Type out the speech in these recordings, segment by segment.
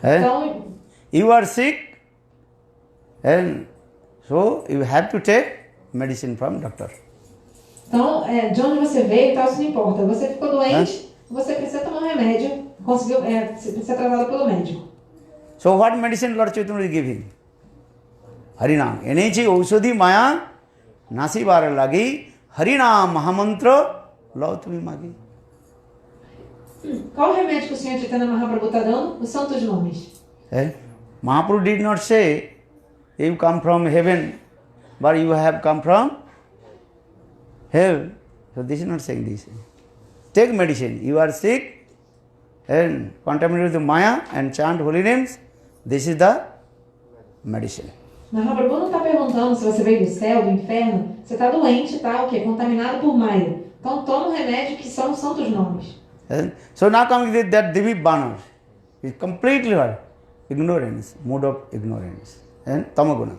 Então, you are sick, and so you have to take medicine from doctor. Então, de onde você veio e tal, isso não importa. Você ficou doente, você precisa tomar um remédio, conseguiu ser tratado pelo médico. So what medicine Lord Chaitanya is giving? Harinam. Enechi Aushodhi Maya Nasibar Lagi Harinam Mahamantra Lautami Magi. Qual o remédio que o Senhor Chaitanya Mahaprabhu está dando? Os santos nomes. Mahaprabhu did not say, you come from heaven, but you have come from hell. So this is not saying this. Take medicine. You are sick and contaminated with Maya and chant holy names. This is the medicine. Mahaprabhu não está perguntando se você veio do céu, do inferno. Você está doente, tá? O quê? Contaminado por Maya. Então toma um remédio que são os santos nomes. So now coming to that Divi Banar is completely what? Ignorance, mood of ignorance. And Tamaguna.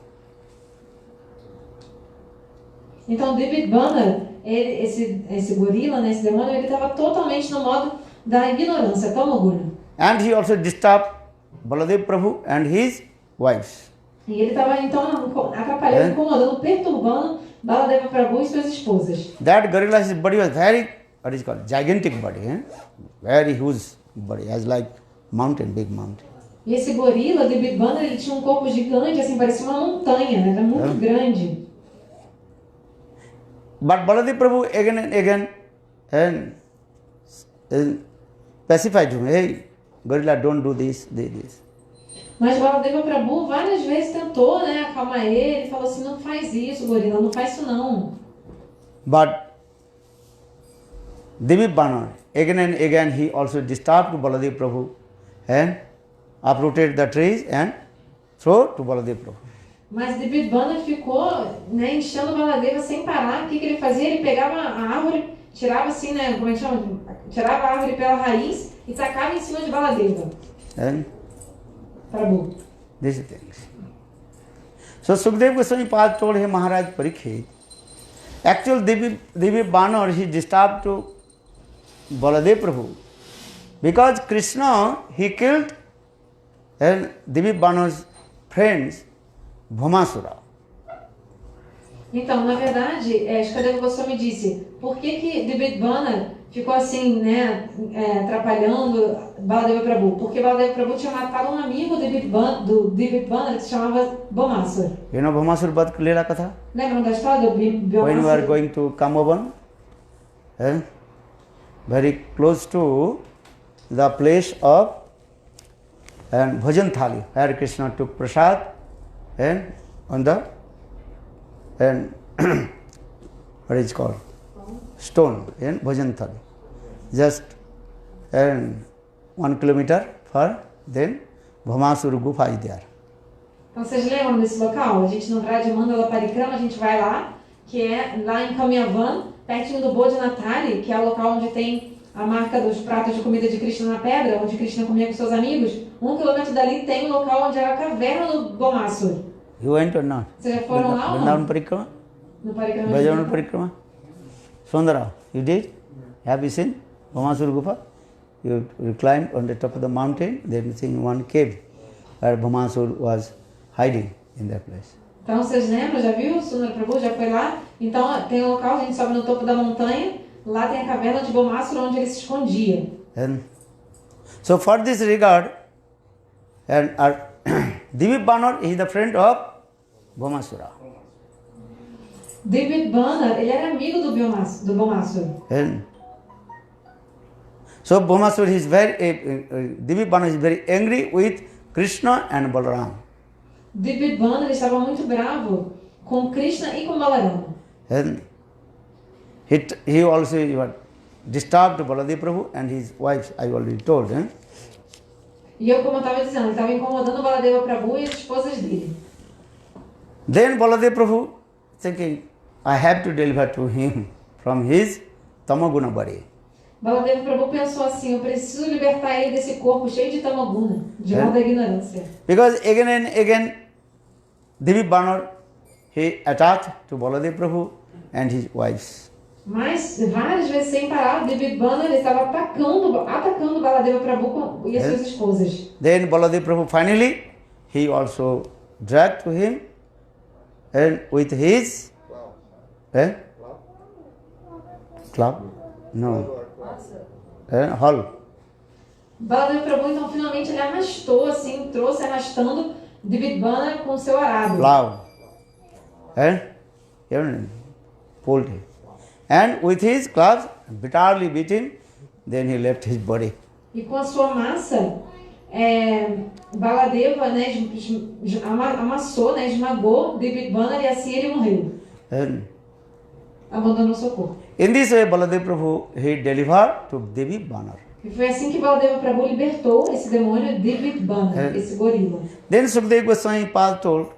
Então David Banner, esse gorila, né, esse demônio, ele estava totalmente no modo da ignorância, Tamaguna. And he also disturbed Baladev Prabhu and his wives. E ele estava então atrapalhando, incomodando, perturbando Baladeva Prabhu e suas esposas. That gorilla's body was very, what is called, gigantic body, very huge body, as like mountain, big mountain. E esse gorila, David Banner, ele tinha um corpo gigante, assim, parecia uma montanha, né? Era muito grande. But Baladev Prabhu again and again and pacified him. Hey, gorilla, don't do this. Mas Baladeva Prabhu várias vezes tentou, né, acalmar ele, falou assim, não faz isso, gorila, não faz isso não. But Divi Banar, again and again he also disturbed Baladev Prabhu and uprooted the trees and threw to Baladev Prabhu. Mas David Banner ficou, né, enchendo Baladeva sem parar. O que ele fazia? Ele pegava a árvore, tirava assim, né, como é que chama? Tirava a árvore pela raiz e tacava em cima de Baladeva. Prabhu. These things. So Sukdev Goswami Pad told him, Maharaj Parikshit, actually Divi Banar, he disturbed to Baladev Prabhu because Krishna, he killed and Divi Banar's friends, Bhamasura. Então, na verdade, Shukadeva Goswami disse, por que David Banner ficou assim, né, atrapalhando Baladeva Prabhu? Porque Baladeva Prabhu tinha matado um amigo do David Banner que se chamava Bhamasura. You know Bhamasura Bad Leela Katha? Lembram da história do Bhamasura? When we are going to Kamavan, very close to the place of Bhajan Thali, where Krishna took prasad and on the what is called stone in Bhajan Thali. Just 1 kilometer for then Bhamasura Gufa is there. Então vocês lembram desse local? A gente no Vraja Mandala Parikrama, a gente vai lá, que é lá em Kamyavan, pertinho do Bodhanathali, que é o local onde tem a marca dos pratos de comida de Krishna na pedra, onde Krishna comia com seus amigos. 1 quilômetro dali tem o local onde era a caverna do Bhamasura. You went or not? Vocês já foram lá ou não? Vrindavan Parikrama? No Parikrama. Vrindavan Parikrama? Sundara, you did? Have you seen Bhamasura Gufa? You climbed on the top of the mountain, then you see one cave where Bhamasura was hiding in that place. Então vocês lembram, já viu? Sundara Prabhu já foi lá. Então tem um local, a gente sobe no topo da montanha, lá tem a caverna de Bhamasura onde ele se escondia. And so for this regard, and Divi Banar is the friend of Bhamasura. David Banner, ele era amigo do Bhamasura. And so Bhamasura is Divi Banar is very angry with Krishna and Balaram. David Banner estava muito bravo com Krishna e com Balarama. And he also disturbed Baladev Prabhu and his wives, I already told. E eu, como eu estava dizendo, ele estava incomodando Baladeva Prabhu e as esposas dele. Then Baladev Prabhu thinking, I have to deliver to him from his tamaguna body. Baladeva Prabhu pensou assim, eu preciso libertar ele desse corpo cheio de tamaguna, de mão da ignorância. Because again and again, Divi Banar, he attacked to Baladev Prabhu and his wives. Mas várias vezes sem parar, Devi Banar estava atacando Baladeva Prabhu e as suas esposas. Then Baladev Prabhu finally, he also dragged to him and with his club? No. Hall. Baladeva Prabhu então finalmente ele arrastou assim, trouxe arrastando Devi Banar com seu arado. Plow. And even pulled him. And with his clubs, bitterly beat him, then he left his body. E com a sua massa, Baladeva, né, amassou, né, esmagou Devi Banar e assim ele morreu. And Abandonou seu corpo. in this way, Baladev Prabhu, he delivered to Devi Banar. E foi assim que Baladeva Prabhu libertou esse demônio Devi Banar, esse gorila. Then Sukadeva Goswami Pad told,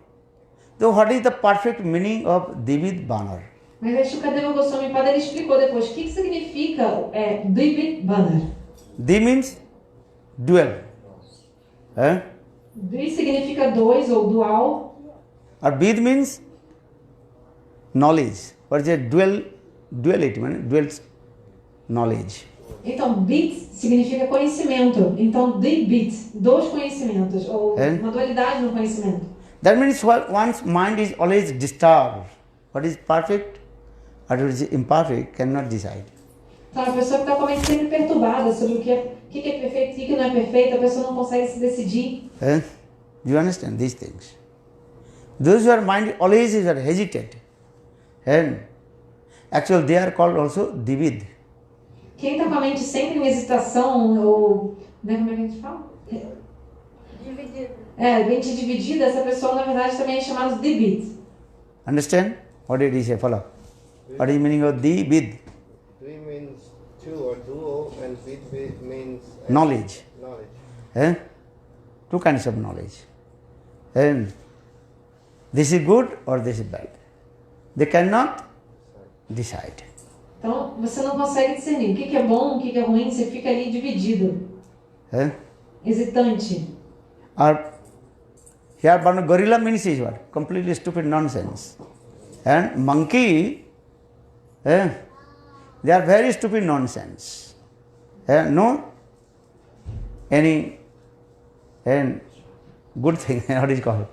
so what is the perfect meaning of Devi Banar? Mas aí Shukadeva Goswami Pada ele explicou depois o que significa Devi Banar. Di means dual. Dvi significa dois ou dual. Or Vid means knowledge. What is a duality? Dual knowledge. Então, bit significa conhecimento. Então, bit, dois conhecimentos, ou uma dualidade no conhecimento. That means one's mind is always disturbed. What is perfect, what is imperfect, cannot decide. Então, a pessoa que está com a mente sempre perturbada sobre o que é perfeito e o que não é perfeito, a pessoa não consegue se decidir. Do you understand these things? Those who are mind always is hesitate. And actually they are called also divid. Quem está com a mente sempre em hesitação, ou... Né, como é que a gente fala? Dividido. Mente dividida, essa pessoa na verdade também é chamada de divid. Understand? What did he say? Follow. What is the meaning of divid? Dvi means two or duo, and vid means Knowledge. knowledge. Two kinds of knowledge. And this is good or this is bad. They cannot decide. Então, você não consegue discernir o que é bom, o que é ruim, você fica ali dividido, hesitante. Or here gorilla means is what? Completely stupid nonsense. And monkey, they are very stupid nonsense. No any good thing, what is called?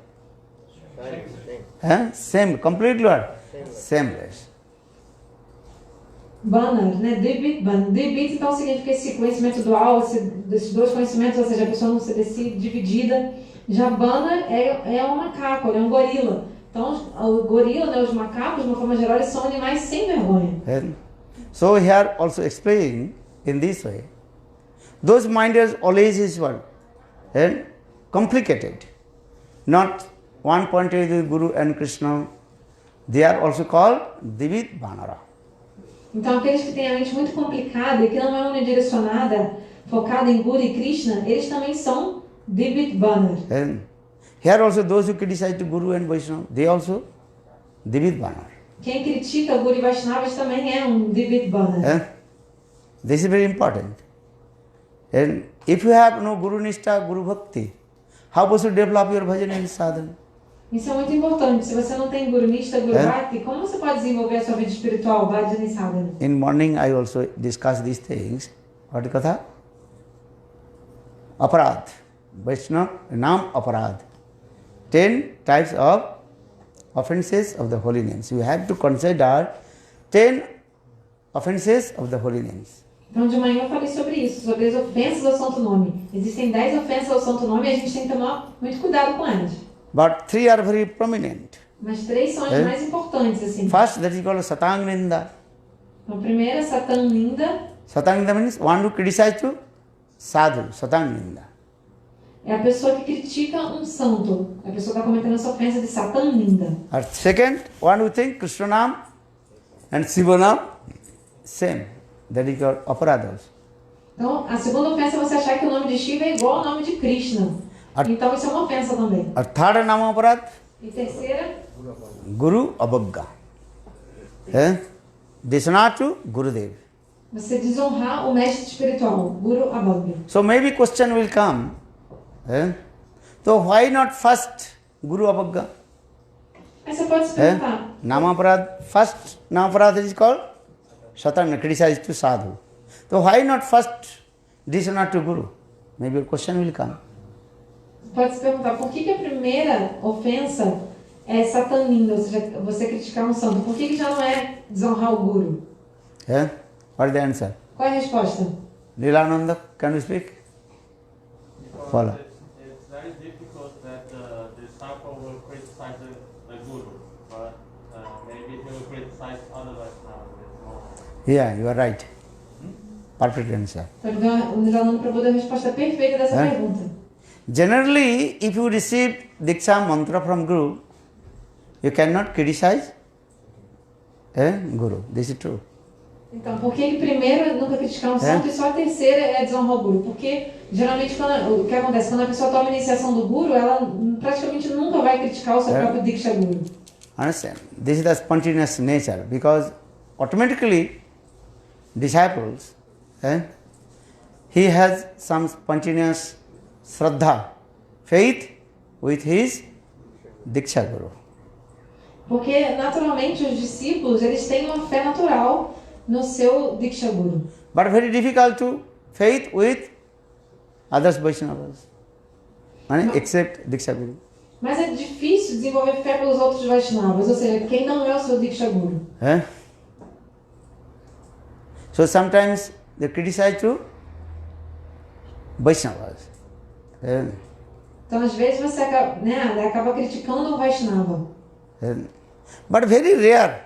Same, completely what? Sameless. Banar, né? Debit, então significa esse conhecimento dual, desses dois conhecimentos, ou seja, a pessoa não se decide dividida. Já Banar é um macaco, ele é um gorila. Então, o gorila, né, os macacos, de uma forma geral, eles são animais sem vergonha. So here also explain in this way. Those minders always is what? Complicated. Not one pointed with Guru and Krishna. They are also called Divid Banara. Então, aqueles que têm a mente muito complicada e que não é unidirecionada, focada em Guru e Krishna, eles também são Divid Banar. And here also those who criticize the Guru and Vaishnava, they also Divid Banar. Quem critica Guru e Vaishnavas também é um Divid Banar. This is very important. And if you have no Guru Nishta, Guru Bhakti, how possible to develop your bhajan and sadhana? Isso é muito importante. Se você não tem Guru Nishta, Guru Bhakti, como você pode desenvolver a sua vida espiritual, bhajana e sadhana? In morning I also discuss these things. What katha? Aparad. Vaishnava, Nam Aparad. 10 types of offenses of the holy names. You have to consider 10 offenses of the holy names. Então, de manhã eu falei sobre isso, sobre as ofensas ao Santo Nome. Existem 10 ofensas ao Santo Nome e a gente tem que tomar muito cuidado com elas. But 3 are very prominent. Mas 3 são as mais importantes, assim. First, that is called Satang Ninda. Então, a primeira, Satan Ninda. Satang Ninda means one who criticizes to sadhu, Satang Ninda. É a pessoa que critica um santo. A pessoa está cometendo essa ofensa de Satan Ninda. Or second, one who thinks Krishna Nam and Shiva Nam, same. That is called aparadas. Então, a segunda ofensa é você achar que o nome de Shiva é igual ao nome de Krishna. Então, isso é uma ofensa também. Or third Nama aparad, E terceira, Guru Abhagga. Dishana to Gurudev. você desonrar o mestre espiritual, Guru Abhagya. So maybe question will come. So why not first Guru Abhagga? Aí você pode se perguntar, Nama aparad, first Nama aparad is called Satana criticize to sadhu. So why not first dishonor to Guru? Maybe your question will come. Pode se perguntar, por que a primeira ofensa é satanina, ou seja, você criticar um santo? Por que já não é desonrar o Guru? Yeah? What is the answer? Qual é a resposta? Lilananda, can you speak? Because Follow. it's very difficult that the disciple will criticize the guru, but maybe he will criticize other Vaishnavas. Yeah, you are right. Perfect answer. Então, o Nilananda Prabhu deu a resposta perfeita dessa pergunta. Generally, if you receive Diksha mantra from Guru, you cannot criticize Guru. This is true. Então, por que primeiro nunca criticar um santo e só a terceira é desonrar o Guru? Porque, geralmente, o que acontece? Quando a pessoa toma a iniciação do Guru, ela praticamente nunca vai criticar o seu próprio Diksha Guru. Understand? This is the spontaneous nature, because automatically disciples, he has some spontaneous Shraddha, faith with his Diksha Guru. Porque, naturalmente, os discípulos, eles têm uma fé natural no seu Diksha Guru. But very difficult to faith with others Vaishnavas, except Diksha Guru. Mas é difícil desenvolver fé pelos outros Vaishnavas, ou seja, quem não é o seu Diksha Guru. So sometimes they criticize to Vaishnavas. Então, às vezes, você acaba criticando um Vaishnava. But very rare,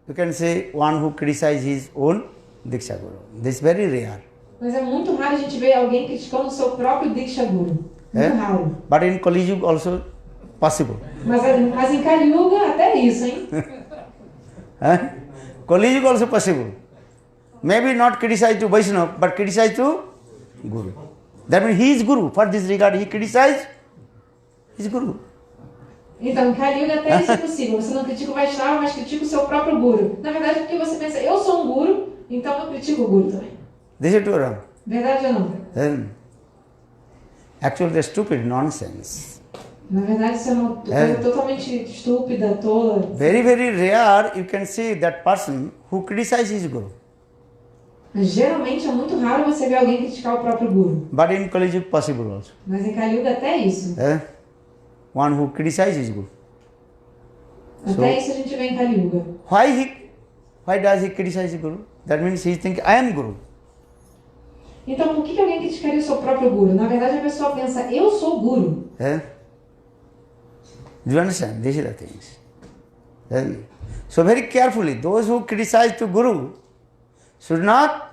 you can say, one who criticizes his own Diksha Guru. This is very rare. Mas é muito raro a gente ver alguém criticando o seu próprio Diksha Guru. Muito raro. But in Kali Yuga also possible. Mas em Kali Yuga até isso, hein? Kali Yuga also possible. Maybe not criticize to Vaishnava, but criticize to Guru. That means he is Guru. For this regard, he criticizes his Guru. Então, em Kali Yuga até isso é possível. Você não critica o Vaishnava, mas critica o seu próprio Guru. Na verdade, porque você pensa, eu sou um Guru, então eu critico o Guru também. This is true or wrong? Verdade ou não? Actually, they are stupid nonsense. Na verdade, isso é uma coisa totalmente estúpida, tola. Very, very rare you can see that person who criticizes his Guru. Mas, geralmente é muito raro você ver alguém criticar o próprio Guru. But in Kali Yuga possible also. Mas em Kali Yuga até isso. One who criticizes his Guru. Até isso a gente vê em Kali Yuga. Why does he criticize his Guru? That means he thinks, I am Guru. Então, por que alguém criticaria o seu próprio Guru? Na verdade, a pessoa pensa, eu sou o Guru. Do you understand? These are the things. So very carefully, those who criticize to Guru should not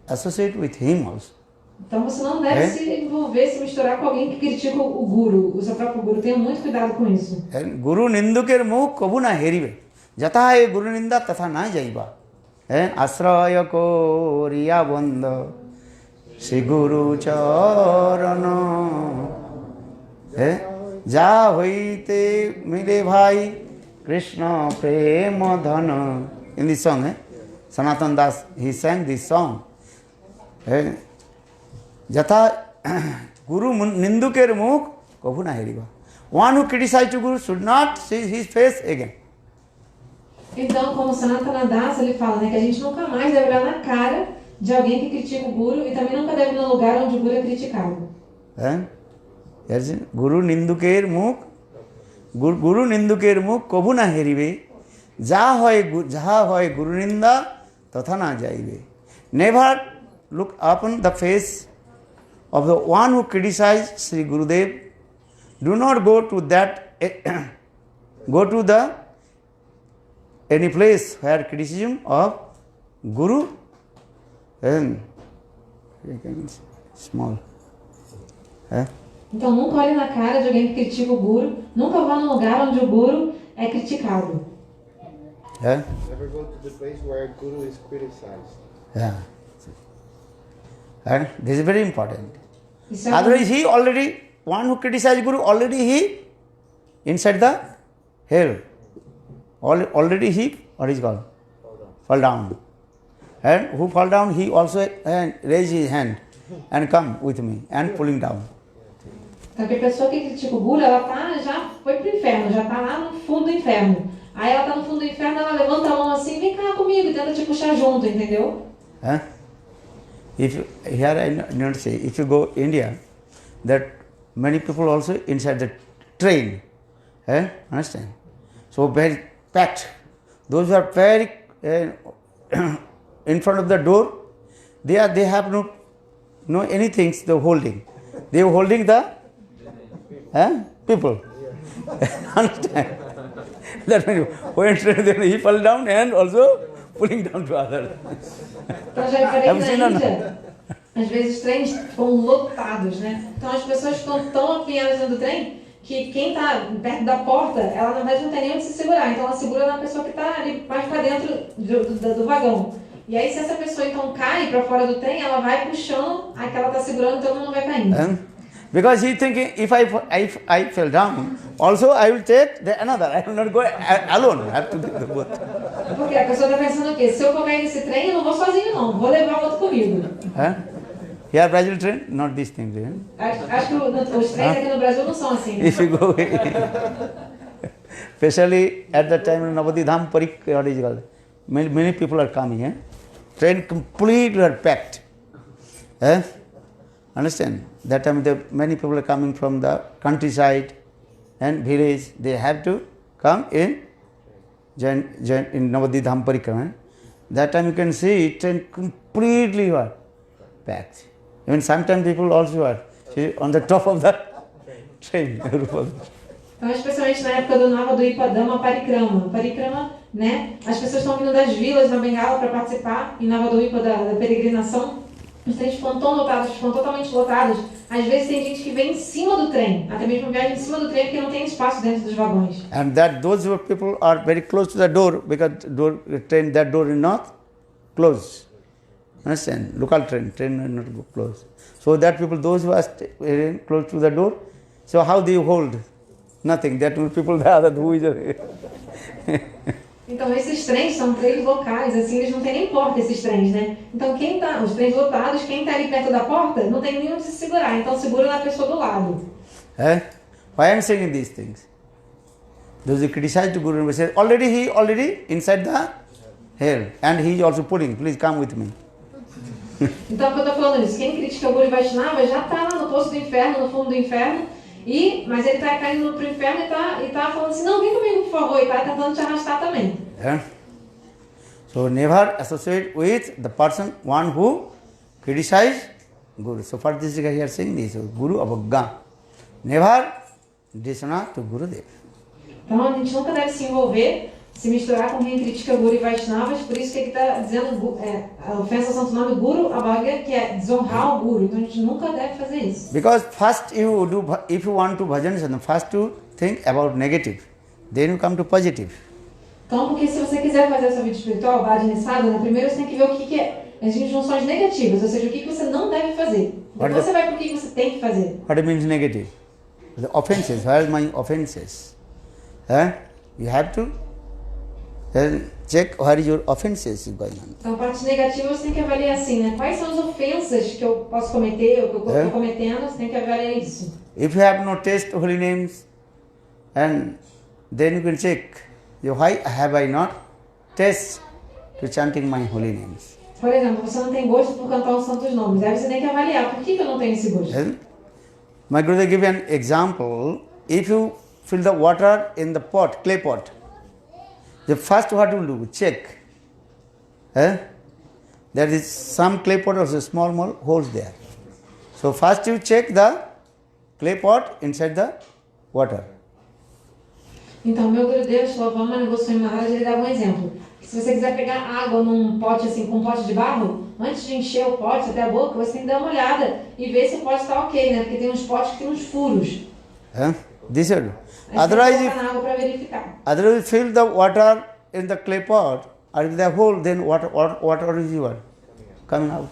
associate with him also. Então, você não deve se envolver, se misturar com alguém que critica o Guru, o seu próprio Guru. Tenha muito cuidado com isso. Guru ninduker muh kabu na heribe. Jatha e Guru ninda tatha na jaiba. Asraya koriya bandha Shri Guru charana. Ja hoite mile bhai Krishna prema dhana. In this song, Sanatana Das, he sang this song. Jatha Guru ninduker mukh kabu na heriba. One who criticizes Guru should not see his face again. Então, como Sanatana Das, ele fala, que a gente nunca mais deve olhar na cara de alguém que critica o Guru e também nunca deve ir no lugar onde o Guru é criticado. Guru ninduker mukh kabu na heribe. Jaha hoy Guru ninda tatha na jaibe. Never look upon the face of the one who criticizes Sri Gurudev. Do not go to that, go to the any place where criticism of Guru small. Então, nunca olhe na cara de alguém que critica o Guru, nunca vá no lugar onde o Guru é criticado. Never go to the place where Guru is criticized. And this is very important. Isso é Otherwise, he already, one who criticizes Guru, already he inside the hell. Already he, what is called? Fall down. And who fall down, he also raise his hand and come with me and pulling down. Então, a pessoa que critica o Guru, ela já foi para o inferno, já está lá no fundo do inferno. Aí ela tá no fundo do inferno, ela levanta a mão assim, vem cá comigo, e tenta te puxar junto, entendeu? Huh? Here I not say, if you go India, that many people also inside the train. Understand? So very packed. Those who are very in front of the door, they have no anything they're holding. They are holding the people. Understand? That means when he fell down and also pulling down to others. Então já reparei Have que you seen na or not? Índia, às vezes os trens ficam lotados, né? Então as pessoas ficam tão apinhadas dentro do trem que quem está perto da porta, ela na verdade não tem nem onde se segurar. Então ela segura na pessoa que está ali mais para dentro do vagão. E aí se essa pessoa então cai para fora do trem, ela vai puxando a que ela está segurando, então ela não vai caindo. Because he thinking, if I fell down, also I will take another. I will not go alone. I have to do the both. Porque a pessoa está pensando o quê? Se eu for cair nesse trem, eu não vou sozinho não, vou levar o outro comigo. Here Brazil train, not these things. Acho que os trens aqui no Brasil não são assim. If you go, especially at that time in Navadvip Dham Parikramā, what is called? Many people are coming. Train completely are packed. Understand? That time many people are coming from the countryside and village. They have to come in Navadvip Dham Parikramā. That time you can see train completely are packed. Even sometimes people also are on the top of the train. Então, especialmente na época do Navadvip Dham Parikramā. Parikramā, né? As pessoas estão vindo das vilas na Bengala para participar em Navadvip da peregrinação. Os trens ficam tão lotados, ficam totalmente lotados. Às vezes tem gente que vem em cima do trem, até mesmo viaja em cima do trem porque não tem espaço dentro dos vagões. And that those people are very close to the door because that door is not closed. Understand? Local train will not go close. So that people, those who are close to the door, so how do you hold? Nothing. That people the other who is. Então esses trens são trens locais, assim, eles não têm nem porta esses trens, né? Então os trens lotados, quem está ali perto da porta, não tem nem onde se segurar, então segura na pessoa do lado. Why I am saying these things? Those who criticize the Guru say already inside the hell and he is also pulling, please come with me. Então, eu estou falando isso, quem critica o Guru Vaishnava já está lá no poço do inferno, no fundo do inferno, mas ele está caindo para o inferno e está falando assim, não, vem comigo por favor, e está tentando te arrastar também. So never associate with the person, one who criticize Guru. So for this guy here saying this, Guru Avagga. Never dishonor to Gurudev. Então a gente nunca deve se envolver, se misturar com quem critica Guru e Vaishnavas, por isso que ele está dizendo a ofensa ao santo nome Guru Avagga, que é desonrar o Guru. Então a gente nunca deve fazer isso. Because first if you want to bhajan, first you think about negative, then you come to positive. Então, porque se você quiser fazer a sua vida espiritual, bhajana sadhana, primeiro você tem que ver o que é as injunções negativas, ou seja, o que você não deve fazer. Depois você vai para o que você tem que fazer. What means negative? The offenses. Where are my offenses? You have to check where is your offenses going on. Então, a parte negativa você tem que avaliar assim, né? Quais são as ofensas que eu posso cometer, ou que eu estou cometendo, você tem que avaliar isso. If you have no taste holy names, and then you can check, why have I not taste to chanting my holy names? Por exemplo, você não tem gosto por cantar os santos nomes. Aí você tem que avaliar, por que eu não tenho esse gosto? My Guru gave an example. If you fill the water in the pot, clay pot, the first what you do, check. There is some clay pot or small holes there. So first you check the clay pot inside the water. Então, meu Gurudev, Shlovama Goswami Maharaj, ele dá um exemplo. Se você quiser pegar água num pote assim, com um pote de barro, antes de encher o pote até a boca, você tem que dar uma olhada e ver se o pote está ok, né? Porque tem uns potes que tem uns furos. This is. Otherwise, fill the water in the clay pot, or if the hole, then water is your coming out.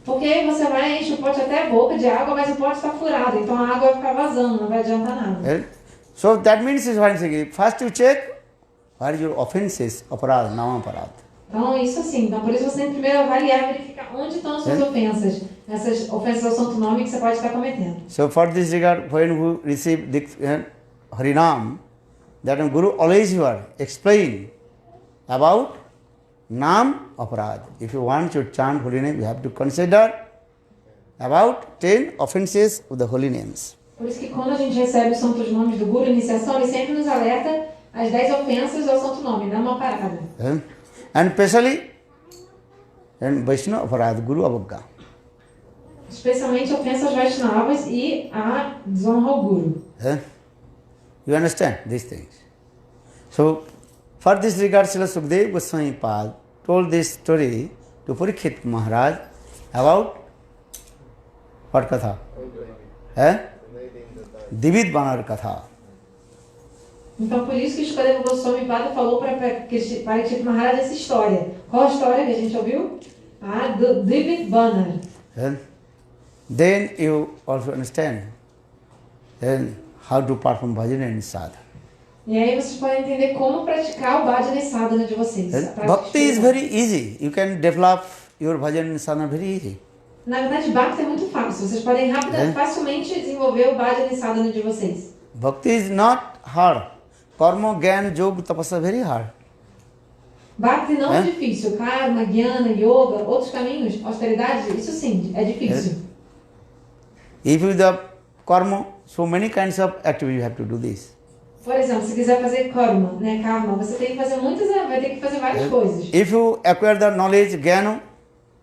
Porque você vai encher o pote até a boca de água, mas o pote está furado, então a água vai ficar vazando, não vai adiantar nada. So that means is what I'm saying. First you check where is your offenses, aparad, nama aparad. Então, isso assim. Então, por isso você tem que primeiro avaliar, verificar onde estão as suas ofensas. Essas ofensas ao santo nome que você pode estar cometendo. So for this regard, when we receive Harinam, that Guru always will explain about Nam Aparad. If you want to chant holy name, you have to consider about 10 offenses of the holy names. Por isso que quando a gente recebe os santos nomes do Guru Iniciação, ele sempre nos alerta as 10 ofensas ao santo nome, não uma parada. And especially and Vaishnava Aparad, Guru Avagga. Especialmente ofensas Vaishnavas e a desonra ao Guru. You understand these things? So, for this regard, Srila Sukadeva Goswami Pad told this story to Parikshit Maharaj about what katha? Divid Banar Katha. Então, por isso que Sukadeva Goswami Pada falou para Parikshit Maharaj essa história. Qual a história que a gente ouviu? A do Divid Banar. Then you also understand how to perform bhajana and sadhana. E aí vocês podem entender como praticar o bhajana e sadhana de vocês. Bhakti is very easy. You can develop your bhajana and sadhana very easy. Na verdade, Bhakti é muito fácil. Vocês podem facilmente desenvolver o bhajana e sadhana de vocês. Bhakti is not hard. Karma, Gyan, Yoga, Tapasya very hard. Bhakti não é difícil. Karma, Jnana, Yoga, outros caminhos, austeridade, isso sim, é difícil. If you the karma, so many kinds of activities you have to do this. Por exemplo, se quiser fazer karma, né, karma, você tem que fazer vai ter que fazer várias coisas. If you acquire the knowledge, Jnana,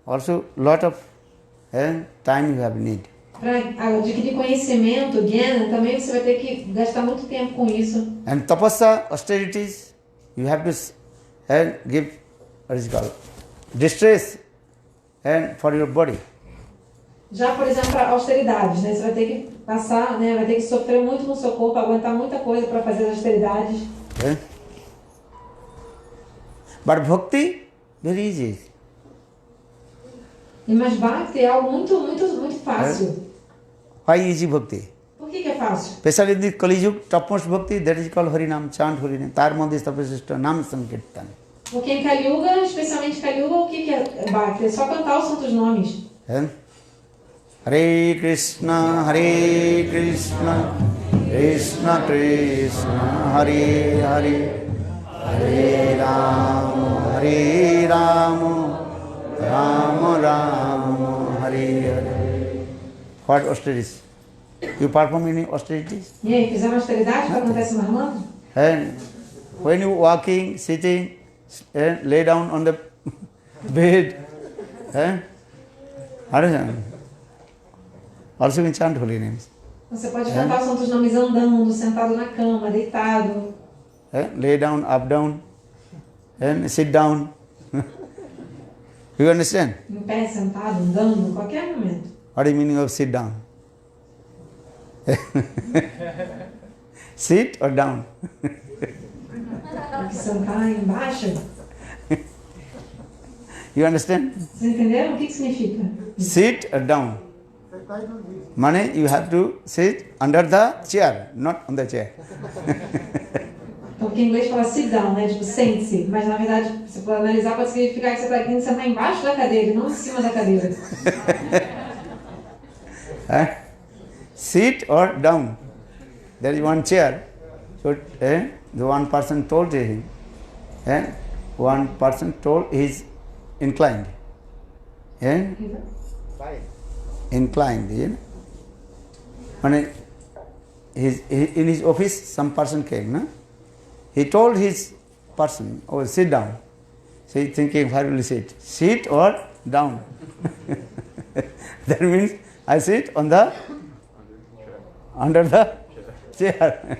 also lot of time you have need. Para adquirir conhecimento, Jnana, também você vai ter que gastar muito tempo com isso. And tapasya, austerities, you have to give, what is it called, distress for your body. Já, por exemplo, para austeridades, né? Você vai ter que passar, né? Vai ter que sofrer muito no seu corpo, aguentar muita coisa para fazer as austeridades. But bhakti, very easy. Mas Bhakti é algo muito fácil. Why easy bhakti? Por que é fácil? Especially in the Kali Yuga, topmost bhakti, that is called Harinam, chant Harinam, tar madhya tapasya nam sankirtan. Porque em Kali Yuga, especialmente Kali Yuga, o que é Bhakti? É só cantar os santos nomes. Hare Krishna, Krishna Krishna, Hare Hare, Hare Rama, Rama Rama, Hare Hare. What austerities? You perform any austerities? E aí, fizeram austeridade para cantar esse mantra? And when you walking, sitting, lay down on the bed, also you can chant holy names. Você pode cantar os santos nomes andando, sentado na cama, deitado. Lay down, up, down, and sit down. You understand? Em pé, sentado, andando, em qualquer momento. What is the meaning of sit down? Sit or down? Sentar embaixo. You understand? Vocês entenderam? O que significa? Sit or down? Mane, you have to sit under the chair, not on the chair. Então, porque em inglês fala sit down, né? Tipo, sente-se. Mas, na verdade, você pode analisar, pode significar que você está querendo sentar embaixo da cadeira e não em cima da cadeira. Sit or down. There is one chair. So, the one person told him, one person told he is inclined. Inclined, you know. When in his office, some person came, no? He told his person, oh, sit down. So he's thinking, where will he sit? Sit or down? That means I sit on the under the chair.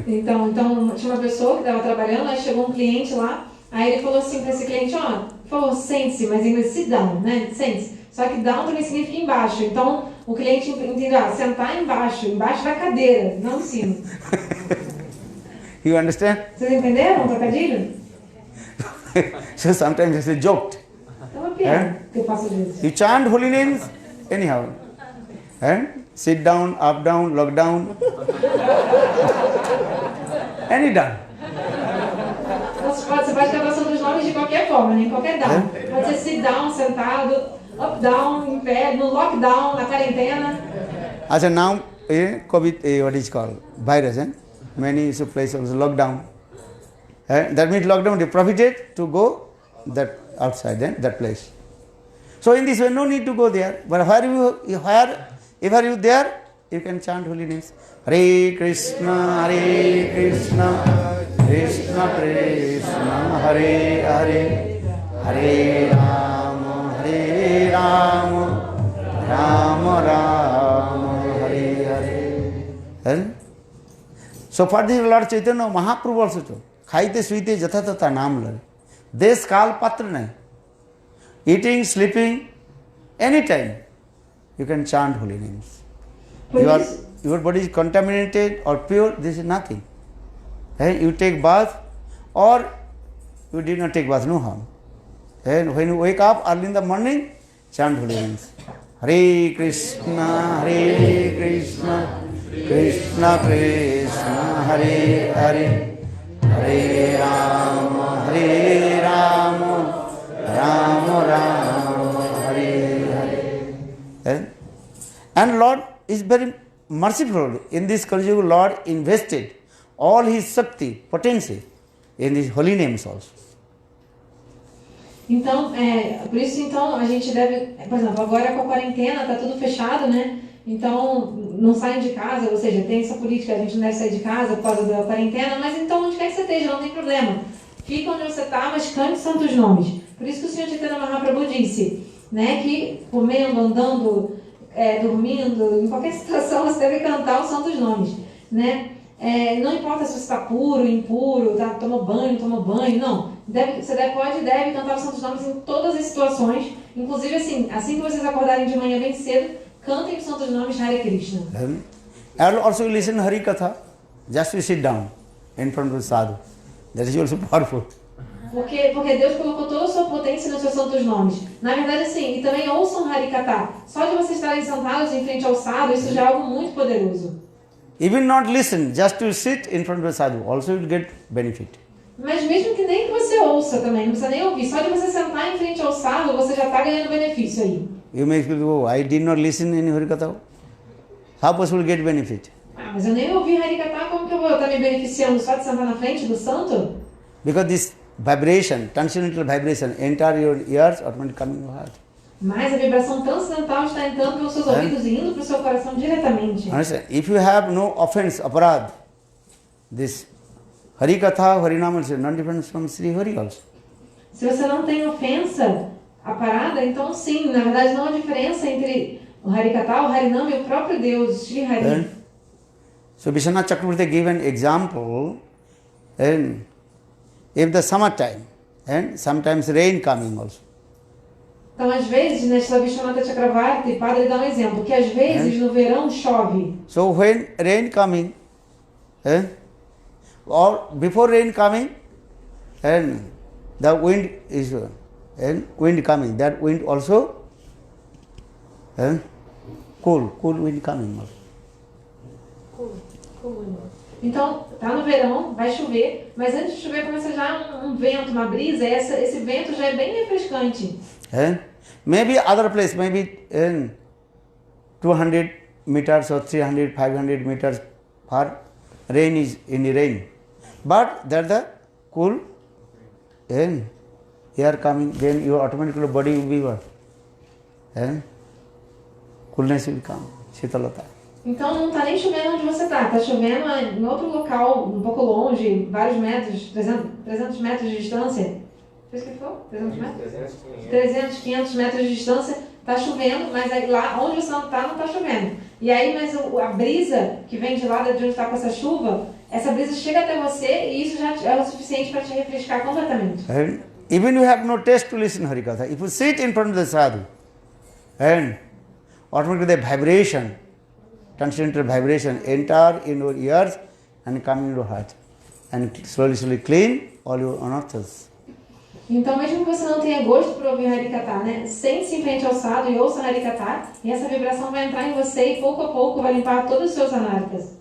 Então, tinha uma pessoa que estava trabalhando, aí chegou um cliente lá, aí ele falou assim para esse cliente, ó, por favor, sente-se, mas em inglês sit down, né? Sente-se. Só que down também significa embaixo. Então, o cliente entendeu, sentar embaixo da cadeira, não em cima. You understand? Vocês entenderam o trocadilho? So sometimes it's a joke. É uma piada que eu faço às vezes. You chant holy names anyhow. Sit down, up, down, lock down. Any down. Você pode cantar os nomes de qualquer forma, né? Em qualquer down. Pode ser sit down, sentado, up, down, em pé, no lockdown, na quarentena. I said now COVID, what is called virus. Many places lockdown. That means lockdown. They profited to go that outside that place. So in this way, no need to go there. But wherever you there, you can chant holy names. Hare Krishna, Krishna Krishna, Hare Hare, Hare Rama, Rama Rama, Hare Hare. So for this Lord Chaitanya Mahaprabhu also told, खाइते सुईते जथा तथा नाम लय, देश काल पात्र नहीं. Eating, sleeping, any time, you can chant holy names. Your body is contaminated or pure, this is nothing. You take bath or you did not take bath, no harm. And when you wake up early in the morning, chant holy names. Hare Krishna, Krishna Krishna, Hare Hare, Hare Rama, Rama Rama, Hare Hare. And Lord is very merciful. In this Kali Yuga, Lord invested all his Shakti, potency, in these holy names also. Então, por isso então a gente deve, por exemplo, agora com a quarentena está tudo fechado, né? Então não saem de casa, ou seja, tem essa política, a gente não deve sair de casa por causa da quarentena, mas então onde quer que você esteja, não tem problema. Fica onde você está, mas cante santos nomes. Por isso que o Senhor Chaitanya Mahaprabhu disse, né, que comendo, andando, dormindo, em qualquer situação você deve cantar os santos nomes, né? Não importa se você está puro, impuro, tomou banho, não. Pode e deve cantar os santos nomes em todas as situações. Inclusive, assim que vocês acordarem de manhã bem cedo, cantem os santos nomes Hare Krishna. And also listen Hari Katha, just to sit down in front of the sadhu. That is also powerful. Porque Deus colocou toda a sua potência nos seus santos nomes. Na verdade, sim, e também ouçam Harikatha. Só de vocês estarem sentados em frente ao sadhu, isso já é algo muito poderoso. Even not listen, just to sit in front of the sadhu, also you will get benefit. Mas mesmo que nem que você ouça também, não precisa nem ouvir, só de você sentar em frente ao sadhu, você já está ganhando benefício aí. You may feel, oh, I did not listen in Harikatha. How possible get benefit? Mas eu nem ouvi Harikatha, como que eu vou estar me beneficiando só de sentar na frente do santo? Because this vibration, transcendental vibration, enter your ears, automatically coming your heart. Mas a vibração transcendental está entrando pelos seus ouvidos e indo para o seu coração diretamente. Understand? If you have no offense, aparad, this Harikatha, Harinam is not different from Sri Hari also. Se você não tem ofensa, a parada, então sim, na verdade não há diferença entre o Harikatha, o Harinam e o próprio Deus, Sri Hari. So Vishwanath Chakravarti gave an example, and if the summer time, and sometimes rain coming also. Então, às vezes, nesta Vishwanath Chakravarti, o padre dá um exemplo, que às vezes no verão chove. So when rain coming, or before rain coming, and the wind is, wind coming, that wind also, cool wind coming also. Então, tá no verão, vai chover, mas antes de chover começa já um vento, uma brisa, e esse vento já é bem refrescante. Maybe other place, maybe 200 meters or 300, 500 meters far, rain is in the rain. But that the cool air coming, then your automatically body will be what? Coolness will come, Shitalata. Então não está nem chovendo onde você está, está chovendo em outro local, um pouco longe, vários metros, 300 metros de distância. Foi isso que falou? 300 metros? 300, 500 metros de distância, está chovendo, mas aí lá onde você não está chovendo. E aí, mas a brisa que vem de lá de onde está com essa chuva, essa brisa chega até você e isso já é o suficiente para te refrescar completamente. And even you have no taste to listen Harikatha. If you sit in front of the sadhu, and automatically the vibration, transcendental vibration enter in your ears and come in your heart, and slowly clean all your anarthas. Então, mesmo que você não tenha gosto por ouvir Harikatha, né? Sente-se em frente ao sadhu e ouça Harikatha, e essa vibração vai entrar em você e pouco a pouco vai limpar todos os seus anarthas.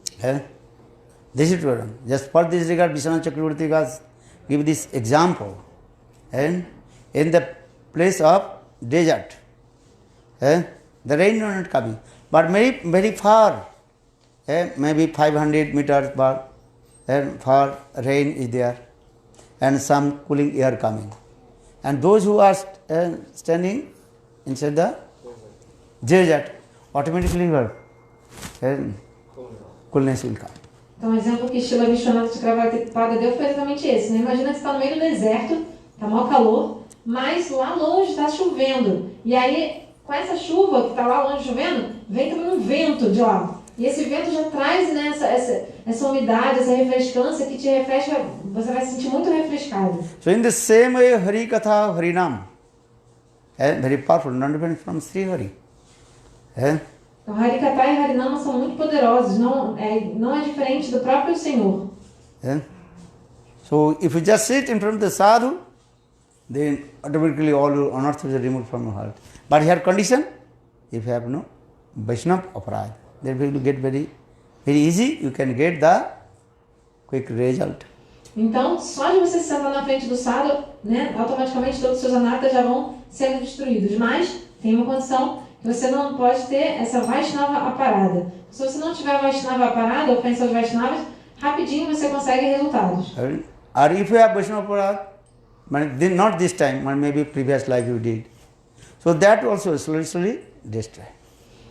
This is what. Just for this regard, Vishwanath Chakravarti give this example. And in the place of desert, the rain is not coming, but very, very far, maybe 500 meters, but for rain is there, and some cooling air coming. And those who are standing inside the desert, automatically coolness will come. Então, o exemplo que Shila Vishwanath Chakravarti deu foi exatamente esse, né? Imagina que você está no meio do deserto, está maior calor, mas lá longe está chovendo. E aí, com essa chuva que está lá longe chovendo, vem também um vento de lá. E esse vento já traz, né, essa umidade, essa refrescância que te refresca, você vai se sentir muito refrescado. So in the same way, Hari Katha, Harinam, very powerful, not even from Sri Hari. Então, Harikatha e Harinama são muito poderosos, não é diferente do próprio Senhor. So if you just sit in front of the sadhu, then automatically all your unearth is removed from your heart. But here condition, if you have no Vaishnava aparad, then will get very easy, you can get the quick result. Então, só de você sentar na frente do sadhu, né, automaticamente todos os seus anatas já vão sendo destruídos. Mas tem uma condição, que você não pode ter essa Vaishnava aparada. Se você não tiver Vaishnava aparada, ofensa aos Vaishnavas, rapidinho você consegue resultados. Or if you have Vaishnava aparad, but then not this time, but maybe previous life you did. So that also slowly destroy.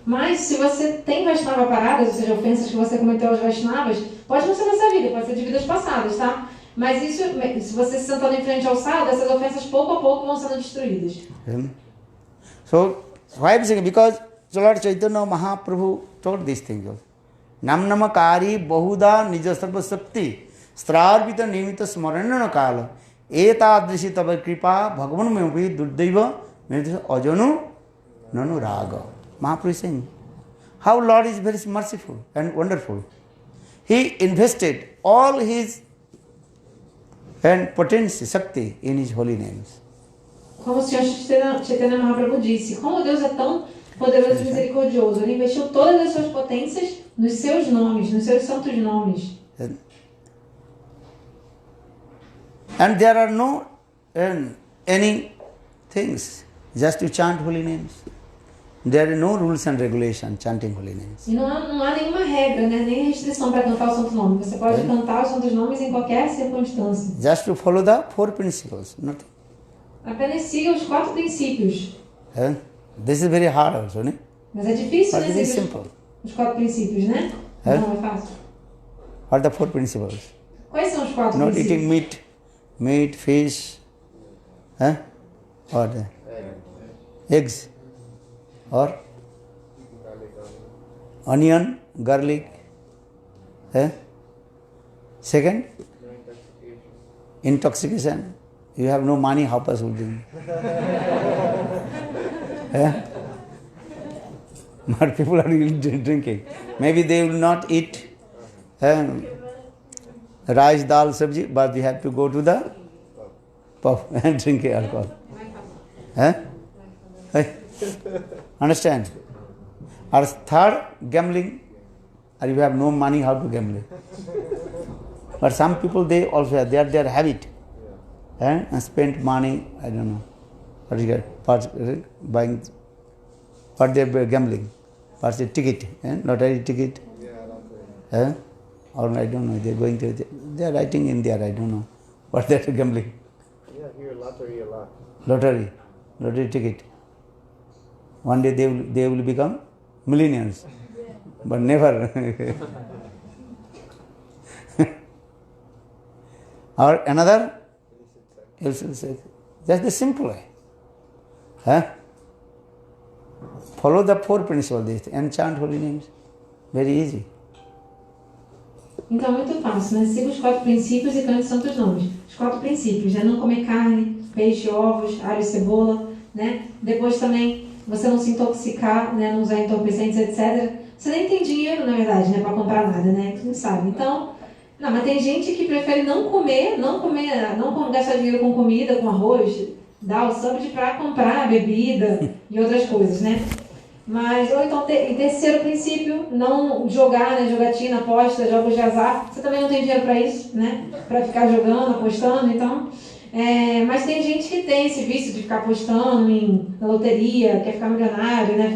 Mas se você tem Vaishnava aparadas, ou seja, ofensas que você cometeu aos Vaishnavas, pode não ser nessa vida, pode ser de vidas passadas, tá? Mas isso, se você se sentando em frente ao sadhu, essas ofensas pouco a pouco vão sendo destruídas. So, why I'm saying? Because Lord Chaitanya Mahaprabhu told these things. Nam namakari bahuda nijasarva sakti strarvita nimita smaranana kala etadrishi tava kripa bhagavan mevi duddaiva medha ajanu nanu raga. Mahaprabhu is saying, how Lord is very merciful and wonderful. He invested all his potency, Shakti in his holy names. Como o Senhor Chaitanya Mahaprabhu disse, como Deus é tão poderoso e misericordioso, Ele investiu todas as suas potências nos seus nomes, nos seus santos nomes. And there are no any things, just to chant holy names. There are no rules and regulations chanting holy names. E não há nenhuma regra, né? Nem restrição para cantar o santo nome. Você pode cantar os santos nomes em qualquer circunstância. Just to follow the 4 principles, nothing. Apenas siga os 4 princípios. This is very hard also, né? Mas é difícil, But né? it is Seguir simple. os 4 princípios, né? Não é fácil. What are the 4 principles? Quais são os 4 Not princípios? eating meat, fish, or eggs, or onion, garlic. Second, intoxication. You have no money, how possible drink? But people are drinking. Maybe they will not eat rice, dal, sabji, but we have to go to the pub and drink alcohol. Understand? Or third, gambling. Or you have no money, how to gamble? But some people, they also have their habit. And spend money, I don't know, what is it, buying, what they are gambling, what's the ticket, lottery ticket, or I don't know, they are going to, they are writing in there, I don't know, what they are gambling. Yeah, here lottery a lot. Lottery ticket. One day they will become millionaires, but never. Or another, that's the simple way. Follow the 4 principles and chant holy names. Very easy. Então é muito fácil, né? Siga os 4 princípios e cante santos nomes. Os 4 princípios, né? Não comer carne, peixe, ovos, alho e cebola, né? Depois também você não se intoxicar, né? Não usar entorpecentes, etc. Você nem tem dinheiro, na verdade, né? Para comprar nada, né? Não sabe. Então, não, mas tem gente que prefere não gastar dinheiro com comida, com arroz, dar o subsídio para comprar bebida e outras coisas, né? Mas, ou então, em terceiro princípio, não jogar, né? Jogatina, aposta, jogos de azar. Você também não tem dinheiro para isso, né? Para ficar jogando, apostando, então... Mas tem gente que tem esse vício de ficar apostando na loteria, quer ficar milionário, né?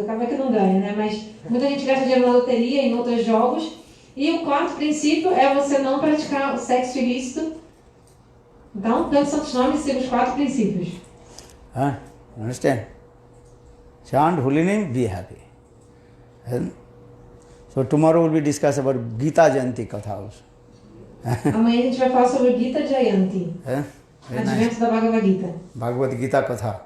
Acaba que não ganha, né? Mas muita gente gasta dinheiro na loteria, em outros jogos. E o quarto princípio é você não praticar o sexo ilícito. Então, tanto Santos Nomes siga os 4 princípios. Understand? Chant holy name, be happy. So tomorrow will be discussed about Gita Jayanti Katha also. Amanhã a gente vai falar sobre o Gita Jayanti, advento da Bhagavad Gita. Bhagavad Gita Katha.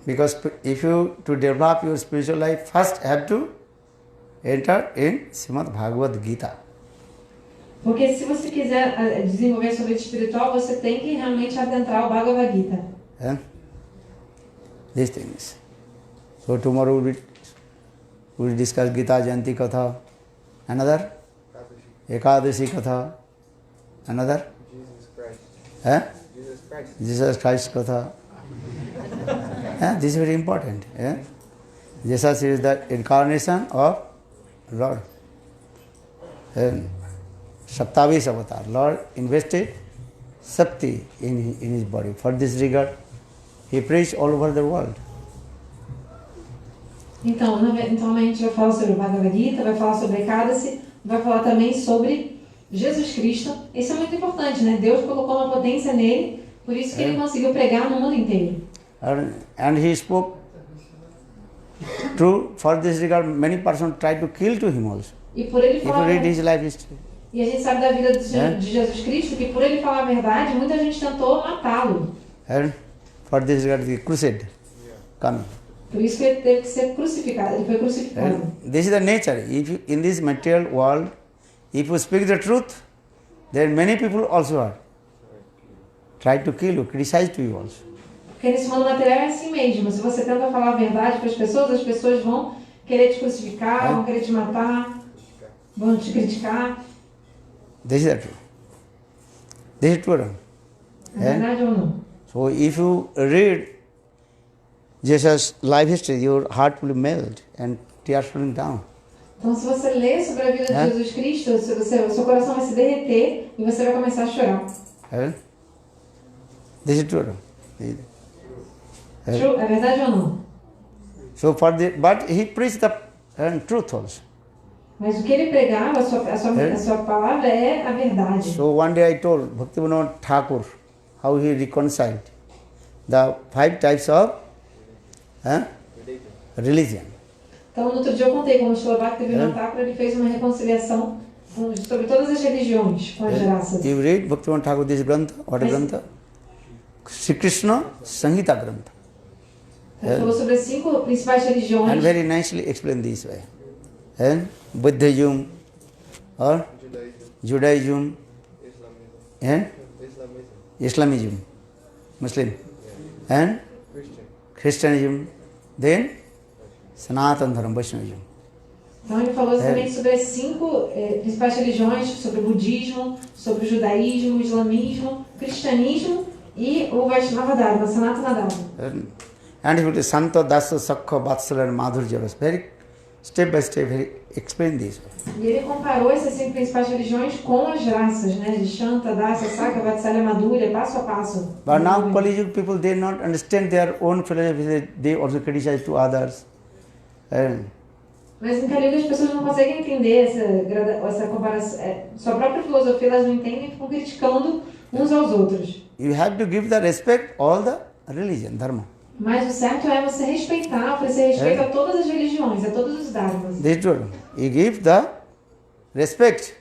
Because if you to develop your spiritual life, first have to enter in Srimad Bhagavad Gita. Porque se você quiser desenvolver a sua vida espiritual, você tem que realmente adentrar o Bhagavad Gita. These things. So tomorrow we will discuss Gita Jayanti Katha. Another? Ekadashi Katha. Another? Jesus Christ. Jesus Christ. Jesus Christ Katha. This is very important. Jesus is the incarnation of Lord. Saptavish avatar. Lord invested Shakti in his body. For this regard, he preached all over the world. Então a gente vai falar sobre o Bhagavad Gita, vai falar sobre Ekadasi, vai falar também sobre Jesus Cristo. Isso é muito importante, né? Deus colocou uma potência nele, por isso que ele conseguiu pregar no mundo inteiro. And he spoke true. For this regard, many persons tried to kill to him also. E por ele falar, if you read his life history. E a gente sabe da vida de Jesus Cristo que por ele falar a verdade, muita gente tentou matá-lo. And for this regard, the crusade coming. Por isso que ele teve que ser crucificado. Ele foi crucificado. This is the nature. If you, in this material world, if you speak the truth, then many people also are try to kill you, criticize to you also. Porque nesse mundo material é assim mesmo. Se você tenta falar a verdade para as pessoas vão querer te crucificar, vão querer te matar, vão te criticar. This is the truth. This is true. É verdade ou não? So if you read Jesus' life history, your heart will melt and tears falling down. Então, se você ler sobre a vida de Jesus Cristo, o seu coração vai se derreter e você vai começar a chorar. This is true. True? É verdade ou não? So but he preached the truth also. Mas o que ele pregava, a sua palavra é a verdade. So one day I told Bhaktivinoda Thakur how he reconciled the 5 types of religion. Então, no outro dia eu contei como o Srila Bhaktivinoda Thakur ele fez uma reconciliação sobre todas as religiões com as raças. You read Bhaktivinoda Thakur this grantha, what is grantha? Sri Krishna Sanghita grantha. Ele falou sobre as 5 principais religiões. And very nicely explained this way. Buddhism or Judaism and Islamism, Muslim, and Christianism, then Sanatana Dharma, Vaishnavism. Então ele falou também sobre as 5 principais religiões, sobre o budismo, sobre o judaísmo, o islamismo, o cristianismo e o Vaishnava Dharma, Sanatana Dharma. And he would Santa Dasa Sakha Vatsala and Madhurya, very step by step he explained this. E ele comparou essas 5 principais religiões com as raças, né, de Shanta, Dasa, Sakha, Vatsala, Madhurya, passo a passo. But now Kali Yuga people, they not understand their own philosophy, they also criticize to others. Mas em Kali Yuga as pessoas não conseguem entender essa comparação, sua própria filosofia, elas não entendem e ficam criticando uns aos outros. You have to give the respect all the religion, dharma. Mas o certo é você respeitar, oferecer respeito a todas as religiões, a todos os dharmas. This is true. You give the respect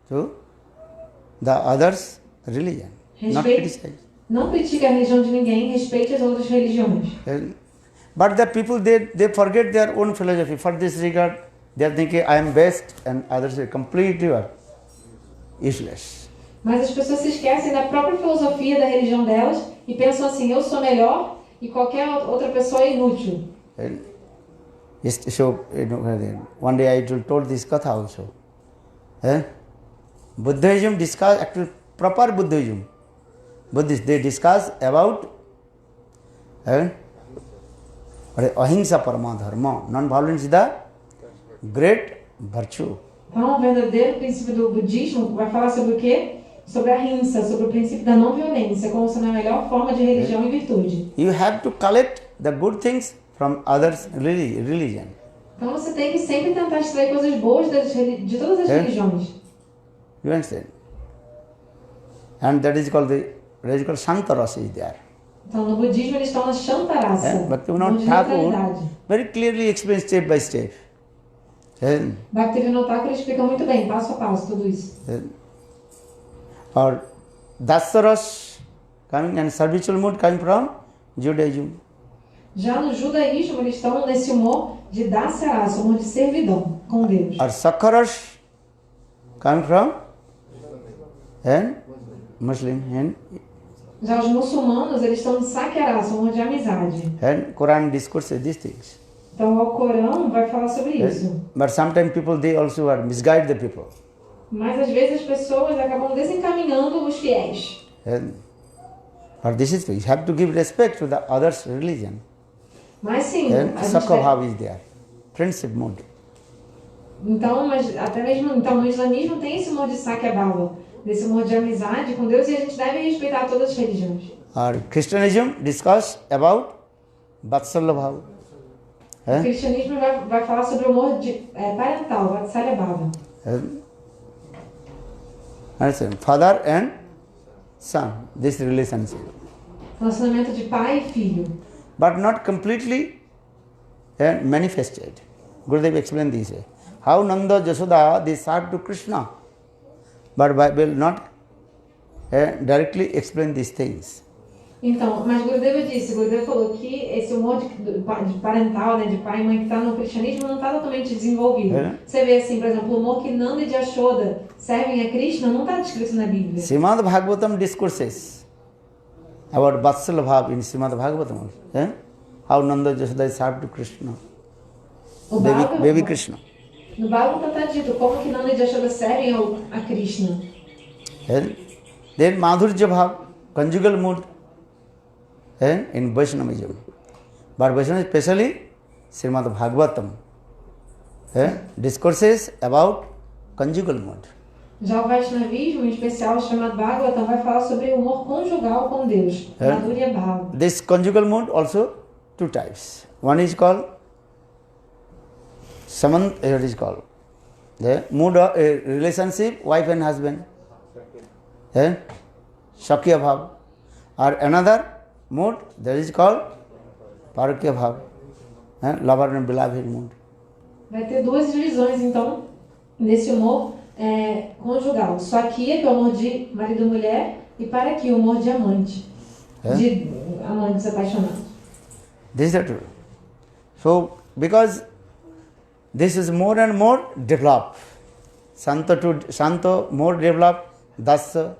to the others' religion, not criticize. Não critique a religião de ninguém, respeite as outras religiões. But the people, they forget their own philosophy. For this regard, they are thinking, I am best, and others are completely useless. Mas as pessoas se esquecem da própria filosofia da religião delas e pensam assim, eu sou melhor e qualquer outra pessoa é inútil. So, one day I told this katha also. Buddhism discuss, actually proper Buddhism. Buddhists, they discuss about ahimsa parama dharma. Non-violence is the great virtue. Então, o verdadeiro princípio do budismo vai falar sobre o quê? sobre a rinça, sobre o princípio da não violência, como sendo a melhor forma de religião e virtude. You have to collect the good things from others' religion. Então você tem que sempre tentar extrair coisas boas de todas as religiões. You understand? And that is called Shantarasa is there. Então no budismo eles estão na Shantarasa, But onde Bhaktivinoda Thakur neutralidade. very clearly explains step by step. Bhaktivinoda Thakur explica muito bem, passo a passo, tudo isso. Or Dasaras coming and servitual mood coming from Judaism. Já no judaísmo eles estão nesse humor de dasarasa, humor de servidão com Deus. Or Sakharas coming from Muslim. Já os muçulmanos eles estão de sakyarasa, humor de amizade. And Quran discourses these things. Então o Corão vai falar sobre isso. But sometimes people they also are misguide the people. Mas às vezes as pessoas acabam desencaminhando os fiéis. Or this is you have to give respect to the others' religion. Mas sim, And a gente Sakhabhav is there. Friendship mood. então, mas até mesmo então, no islamismo tem esse humor de sakyabhava, desse humor de amizade com Deus, e a gente deve respeitar todas as religiões. Or Christianism discuss about Vatsalya Bhava. O cristianismo vai falar sobre o humor parental, vatsalya bhava. Understand? Father and son, this relationship. Relacionamento de pai e filho. But not completely manifested. Gurudev explained this way. How Nanda Jasoda they served to Krishna. But Bible not directly explain these things. Então, mas Gurudev falou que esse humor de parental, né, de pai e mãe que está no cristianismo não está totalmente desenvolvido. Você vê assim, por exemplo, o humor que Nanda e Jashoda servem a Krishna não está descrito na Bíblia. Srimad Bhagavatam discourses about Vatsalya Bhava in Srimad Bhagavatam. How Nanda Jasoda served to Krishna. Baby Krishna. No Bhagavatam está dito como que Nanda e Jashoda servem a Krishna. Then Madhurya Bhava, conjugal mood. In Vaishnavism. But Vaishnavism, especially Srimad Bhagavatam, discourses about conjugal mood. Já o Vaishnavismo, em especial chamado Bhagavatam, vai falar sobre o humor conjugal com Deus, Madhurya Bhava. This conjugal mood also two types. One is called the mood of a relationship, wife and husband. Shakya Bhava. Or another mood that is called Parakya Bhava, lover and beloved mood. Vai ter duas divisões, então, nesse humor conjugal. Swakya, que é o humor de marido e mulher, e Parakya, o humor de amante. De amantes apaixonados. This is the truth. So, because this is more and more developed, Santa more developed, Dasa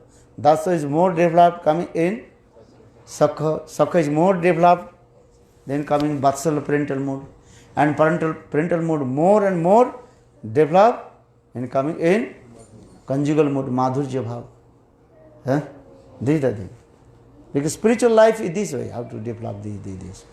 is more developed coming in, Sakha is more developed, then coming Vatsalya parental mode, and parental mode more and more developed, and coming in conjugal mode, Madhurya Bhava. This is the thing. Because spiritual life is this way, how to develop this.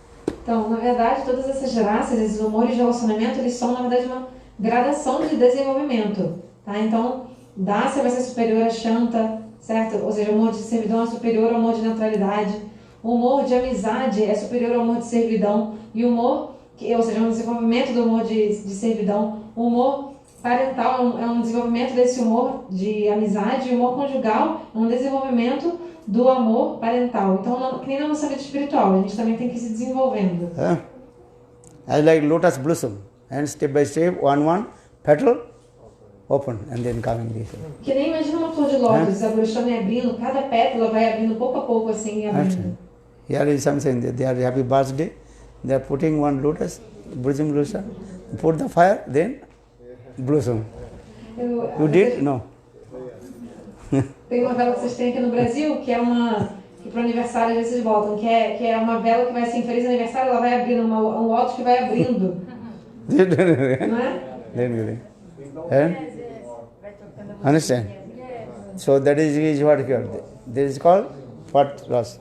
Então, na verdade, todas essas graças, esses humores de relacionamento, eles são, na verdade, uma gradação de desenvolvimento. Tá? Então, Dasa vai ser superior a Shanta, certo? Ou seja, o humor de servidão é superior ao humor de neutralidade. O humor de amizade é superior ao humor de servidão. E o humor, ou seja, um desenvolvimento do humor de servidão. O humor parental é um desenvolvimento desse humor de amizade. E o humor conjugal é um desenvolvimento do amor parental. Então, que nem na nossa vida espiritual, a gente também tem que ir se desenvolvendo. As like lotus blossom, and step by step, one petal open, and then coming this way. Que nem imagina uma flor de lótus, abrochando e abrindo, cada pétala vai abrindo pouco a pouco, assim, e abrindo. Here is something that they are happy birthday, they are putting one lotus, blossom, put the fire, then blossom. You did? No. Tem uma vela que vocês têm aqui no Brasil, que é uma, que para o aniversário às vezes vocês botam, que é uma vela que vai assim, feliz aniversário, ela vai abrindo, um lótus que vai abrindo. Não é? Understand? So that is what here. This is called what ras?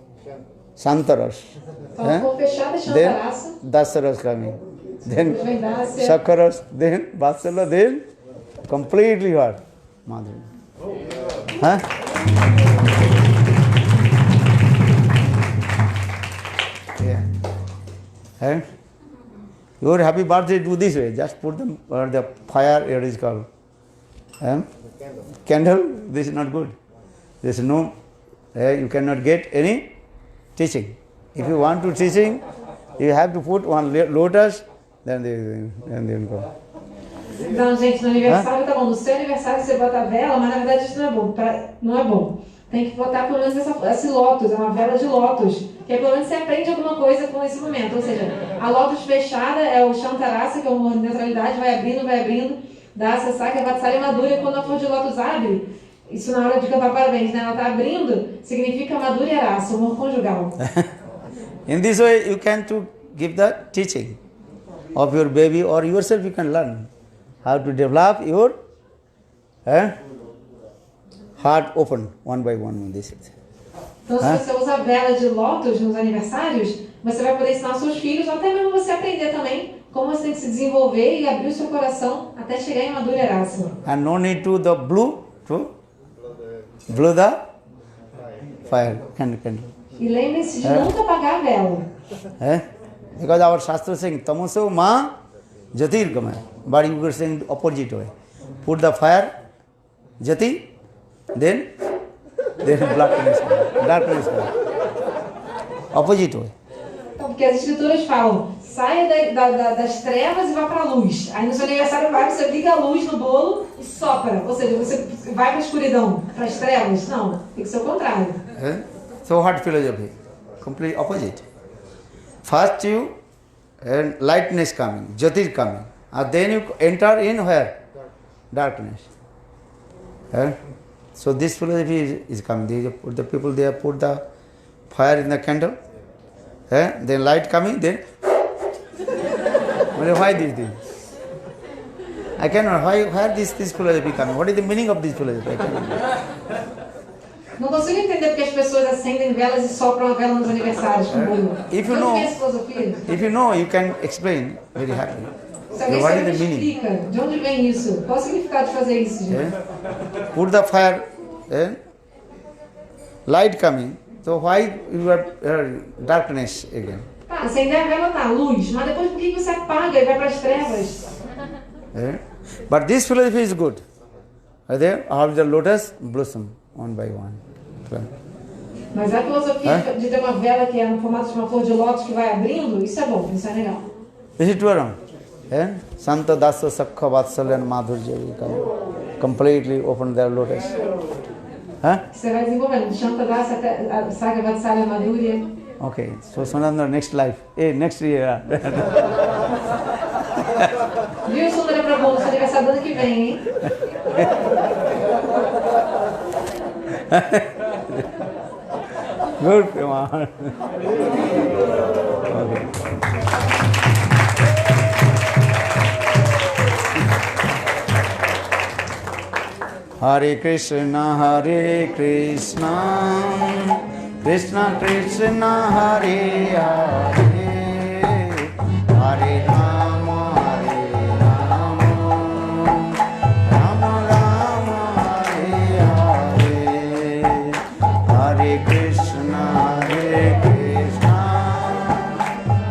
Santaras. Então, a cor fechada é Shantarasa, Then Dasaras coming. Then depois vem Dasya, Sakharas, then Vatsalya, then completely what? Madhurya. Huh? Yeah. And your happy birthday, do this way. Just put the fire, it is called. Candle. This is not good. There is no, you cannot get any teaching. If you want to teaching, you have to put one lotus, then they will go. Então, gente, no aniversário tá bom. No seu aniversário você bota a vela, mas na verdade isso não é bom. Não é bom. Tem que botar pelo menos esse lótus, é uma vela de lótus. Que aí pelo menos você aprende alguma coisa com esse momento. Ou seja, a lótus fechada é o Shantarasa, que é uma neutralidade, vai abrindo, dá essa saca, Vatsalya Madhurya, e quando a flor de lótus abre, isso na hora de cantar parabéns, né? Ela tá abrindo, significa Madhurya Rasa, amor conjugal. In this way, you can to give the teaching of your baby, or yourself you can learn how to develop your heart open one by one. This is. Então, se você usa a vela de lótus nos aniversários, você vai poder ensinar aos seus filhos, ou até mesmo você aprender também como você tem que se desenvolver e abrir o seu coração até chegar em Madhurya Rasa. And no need to the blow the fire candle. E lembrem-se de nunca apagar a vela. Because our Shastra is saying, Tamaso ma jatirgama. But you are saying opposite way. Put the fire, jati, then darkness come. Opposite way. Então, porque as escrituras falam, saia das trevas e vá para a luz. Aí no seu aniversário você liga a luz no bolo e sopra. Ou seja, você vai para a escuridão, para as trevas. Não, tem que ser o contrário. So what philosophy? Complete opposite. First you lightness coming, jyotir coming, and then you enter in where? Darkness. So this philosophy is coming. The people they have put the fire in the candle, then light coming, then why this thing? I cannot. Why this philosophy coming? What is the meaning of this philosophy? I cannot. Não consigo entender porque as pessoas acendem velas e sopram a vela nos aniversários com bolo. If you Não know, conhece filosofia? if you know, you can explain very happily. Se alguém What sabe, is me the meaning? explica. De onde vem isso? Qual o significado de fazer isso, gente? Put the fire, light coming. So why you are darkness again? Tá, acender a vela tá, luz. Mas depois por que você apaga e vai para as trevas? But this philosophy is good. There, how the lotus blossom one by one. Mas a filosofia de ter uma vela que é no formato de uma flor de lótus que vai abrindo, isso é bom, isso é legal. Is it true? Santa Dasa Sakha Vatsalya Madhurya completely open their lotus. Você vai desenvolvendo. Shantadasa até Saga Vatsalya Madhurya. Okay, so Sunandra, next life. Next year. Viu, Sundara Prabhu? Seu aniversário do ano que vem, hein? Good, Prema. Okay. Hare Krishna, Krishna Krishna, Hare Hare, Hare Rama, Rama Rama, Hare Hare, Hare Krishna,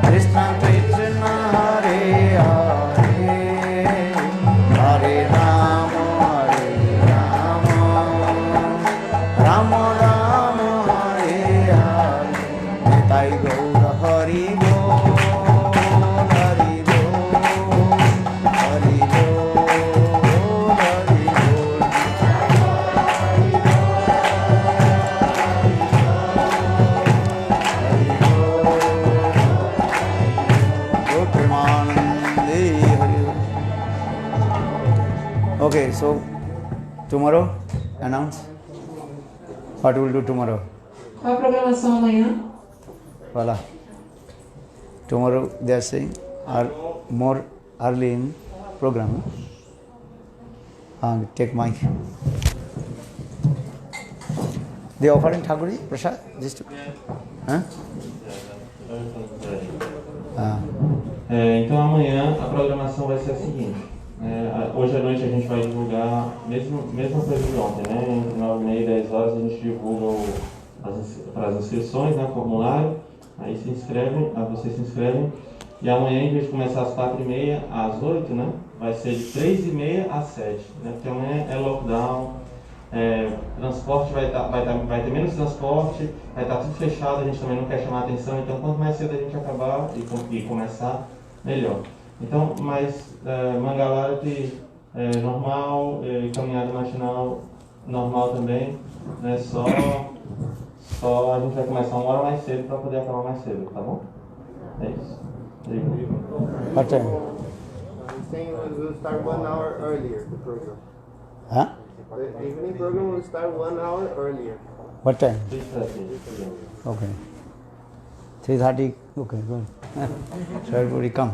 Krishna Krishna, Hare Hare, Hare Rama, Rama Rama, Hare Hare. Nitai Gaura Hari Bol, Hari Bol, Hari Bol, Hari Bol. Good Premanande Hari Bol. Okay, so tomorrow announce what we will do tomorrow. Qual a programação amanhã? Voila. Tomorrow they are saying more early in program. Take mic. They offering Thakurji Prasad? Just Então amanhã a programação vai ser a seguinte. Hoje à noite a gente vai divulgar, mesma coisa de ontem, né? Entre 9h30 e 10 horas a gente divulga para as inscrições, né? Formulário, aí vocês se inscrevem. E amanhã, em vez de começar às 4h30 às 8, né? Vai ser de 3h30 às 7, né? Porque amanhã é lockdown, transporte vai ter menos transporte, vai estar tudo fechado, a gente também não quer chamar atenção, então quanto mais cedo a gente acabar e começar, melhor. Então, mas Mangalarati normal, caminhada matinal normal também, né? Só a gente vai começar 1 hora mais cedo para poder acabar mais cedo, tá bom? É isso. What time? He's saying we'll start 1 hour earlier, the program. Huh? The evening program will start 1 hour earlier. What time? 3:30. Okay. 3:30. Okay, good. So everybody come.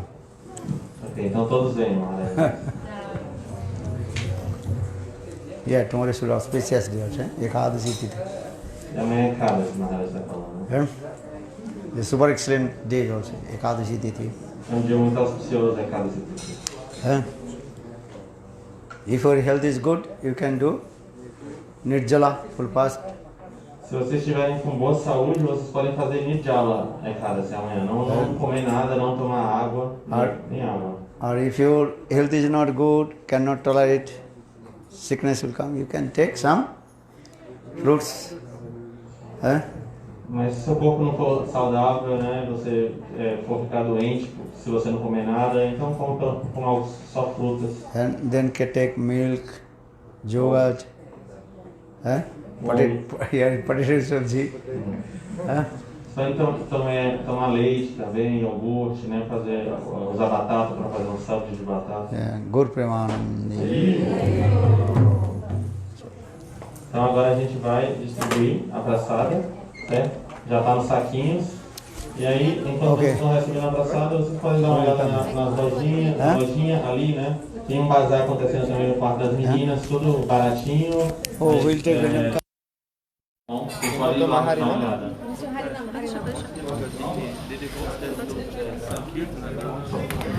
Ok, então todos venham, né? Yeah, tomorrow should auspicious day also. Ekadasi Tithi. E amanhã é cada Maharaj está falando. Yeah? The super excellent day also. Ekadasi Tithi. É um dia muito auspicioso, é cada Tithi. Huh? If your health is good, you can do Nirjala, full fast. Se vocês estiverem com boa saúde, vocês podem fazer Nirjala, Ekadasi amanhã. Não comer nada, não tomar água, nem água. Or if your health is not good, cannot tolerate, sickness will come, you can take some fruits. Huh? Mas se seu corpo não for saudável, né, você for ficar doente, se você não comer nada, então coma só frutas. And then can take milk, yogurt, huh? Potato sabji. Huh? Então tomar leite também, iogurte, né, usar batata para fazer um sabji de batata. Yeah, Gur Premanandi. Então agora a gente vai distribuir a praçada, certo? Já está nos saquinhos. E aí, enquanto vocês estão recebendo a praçada, vocês podem dar uma olhada nas lojinhas ali, né? Tem um bazar acontecendo também no quarto das meninas, tudo baratinho. Oh, we'll take the Então, vocês podem ir lá dar uma olhada.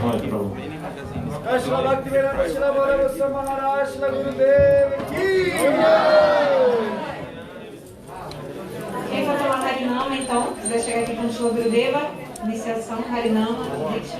Olha aqui pra você. Quem for tomar Harinama, então, quiser chegar aqui com o Shri Gurudeva, iniciação, Harinama, Diksha.